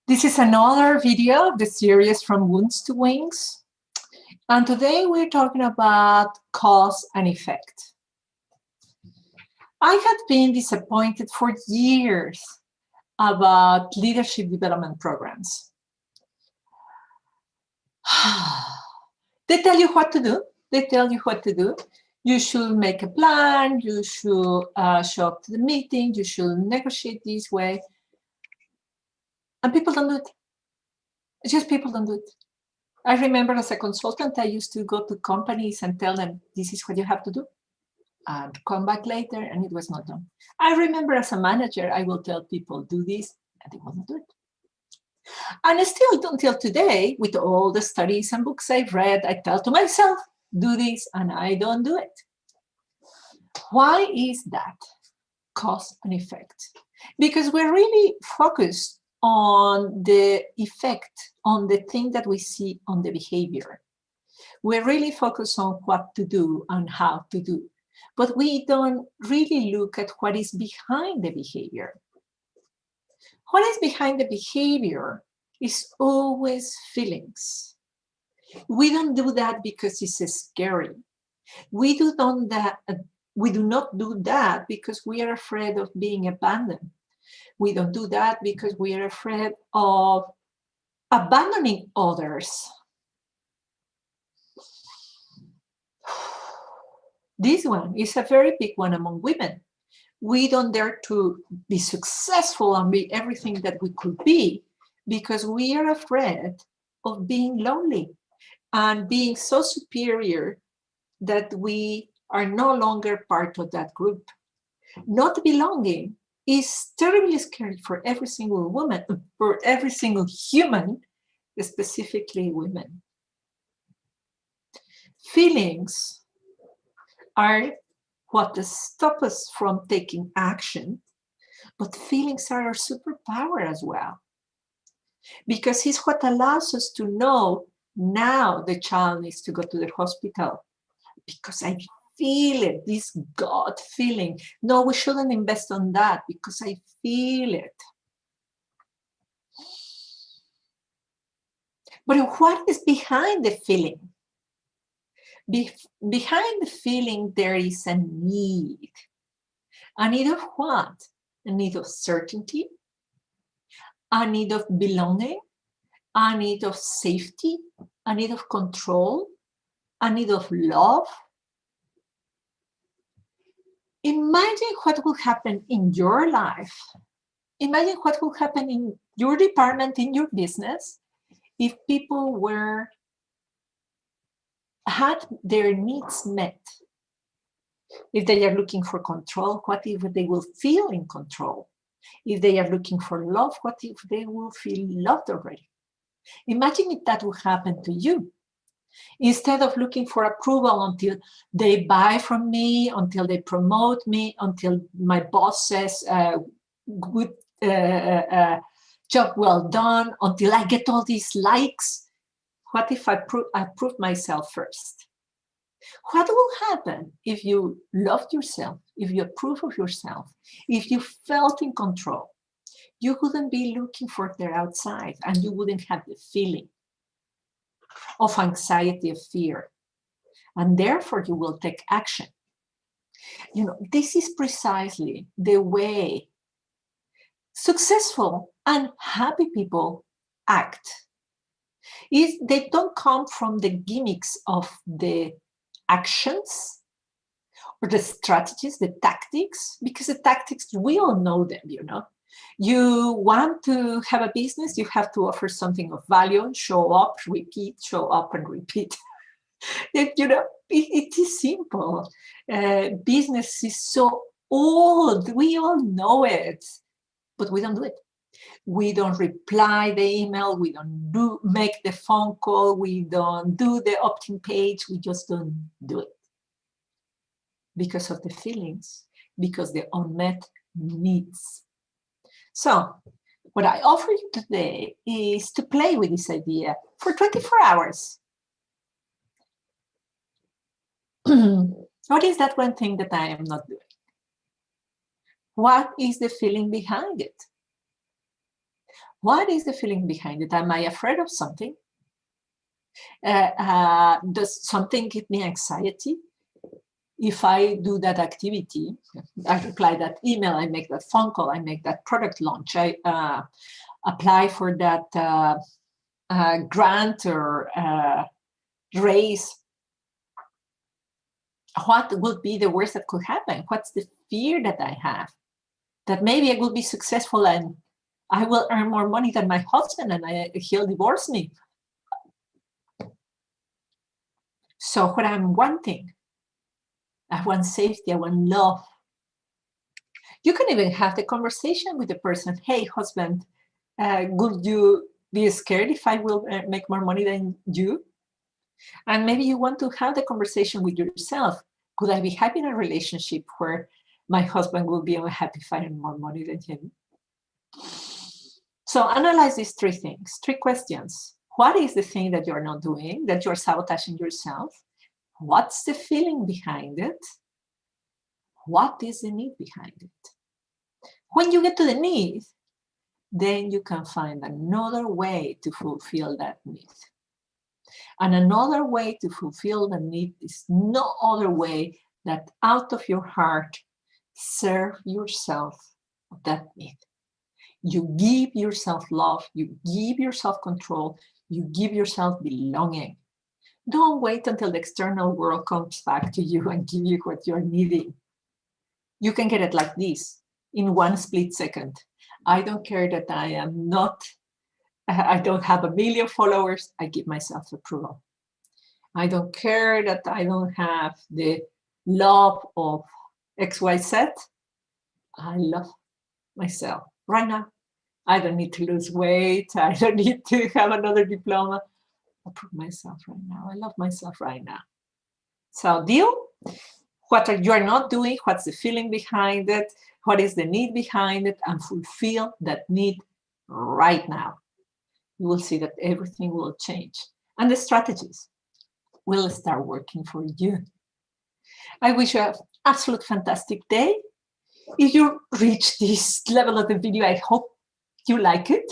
This is another video of the series From Wounds to Wings. And today we're talking about cause and effect. I had been disappointed for years about leadership development programs. They tell you what to do. They tell you what to do. You should make a plan. You should show up to the meeting. You should negotiate this way. And people don't do it. It's just people don't do it. I remember as a consultant, I used to go to companies and tell them, this is what you have to do. And come back later, and it was not done. I remember as a manager, I will tell people, do this, and they will not do it. And still until today, with all the studies and books I've read, I tell to myself, do this, and I don't do it. Why is that? Cause and effect. Because we're really focused on the effect, on the thing that we see on the behavior. We're really focused on what to do and how to do, but we don't really look at what is behind the behavior. What is behind the behavior is always feelings. We don't do that because it's scary. We do not do that because we are afraid of being abandoned. We don't do that because we are afraid of abandoning others. This one is a very big one among women. We don't dare to be successful and be everything that we could be because we are afraid of being lonely and being so superior that we are no longer part of that group. Not belonging is terribly scary for every single woman, for every single human, specifically women. Feelings are what stop us from taking action, but feelings are our superpower as well. Because it's what allows us to know now the child needs to go to the hospital. Because I feel it, this gut feeling. No, we shouldn't invest on that because I feel it. But what is behind the feeling? Behind the feeling, there is a need. A need of what? A need of certainty, a need of belonging, a need of safety, a need of control, a need of love. Imagine what will happen in your life. Imagine what will happen in your department, in your business, if people had their needs met. If they are looking for control, what if they will feel in control? If they are looking for love, what if they will feel loved already? Imagine if that would happen to you. Instead of looking for approval until they buy from me, until they promote me, until my boss says, good job well done, until I get all these likes, what if I prove myself first? What will happen if you loved yourself, if you approve of yourself, if you felt in control? You wouldn't be looking for the outside and you wouldn't have the feeling of anxiety, of fear. And therefore you will take action. You know, this is precisely the way successful and happy people act. They don't come from the gimmicks of the actions or the strategies, the tactics, because the tactics, we all know them, you know. You want to have a business, you have to offer something of value, show up, repeat, show up and repeat. You know, it is simple. Business is so old, we all know it, but we don't do it. We don't reply the email, we don't make the phone call, we don't do the opt-in page, we just don't do it. Because of the feelings, because the unmet needs. So, what I offer you today is to play with this idea for 24 hours. What is that one thing that I am not doing? What is the feeling behind it? What is the feeling behind it? Am I afraid of something? Does something give me anxiety? If I do that activity, I reply that email, I make that phone call, I make that product launch, I apply for that grant or raise, what would be the worst that could happen? What's the fear that I have? That maybe I will be successful and I will earn more money than my husband and he'll divorce me. So what I'm wanting, I want safety, I want love. You can even have the conversation with the person. Hey, husband, would you be scared if I will make more money than you? And maybe you want to have the conversation with yourself. Could I be happy in a relationship where my husband will be unhappy if I earn more money than him? So analyze these three things, three questions. What is the thing that you're not doing, that you're sabotaging yourself? What's the feeling behind it? What is the need behind it? When you get to the need, then you can find another way to fulfill that need. And another way to fulfill the need is no other way that out of your heart, serve yourself that need. You give yourself love, you give yourself control, you give yourself belonging. Don't wait until the external world comes back to you and give you what you're needing. You can get it like this, in one split second. I don't care that I don't have 1 million followers, I give myself approval. I don't care that I don't have the love of XYZ. I love myself right now. I don't need to lose weight. I don't need to have another diploma. I approve myself right now. I love myself right now. So deal. What you are not doing, what's the feeling behind it, what is the need behind it, and fulfill that need right now. You will see that everything will change. And the strategies will start working for you. I wish you an absolute fantastic day. If you reach this level of the video, I hope you like it.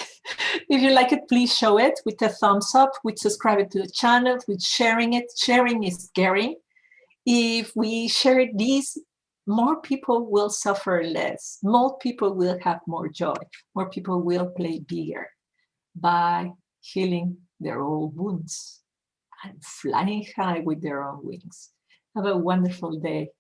If you like it, please show it with a thumbs up, with subscribing to the channel, with sharing it. Sharing is caring. If we share this, more people will suffer less. More people will have more joy. More people will play bigger by healing their old wounds and flying high with their own wings. Have a wonderful day.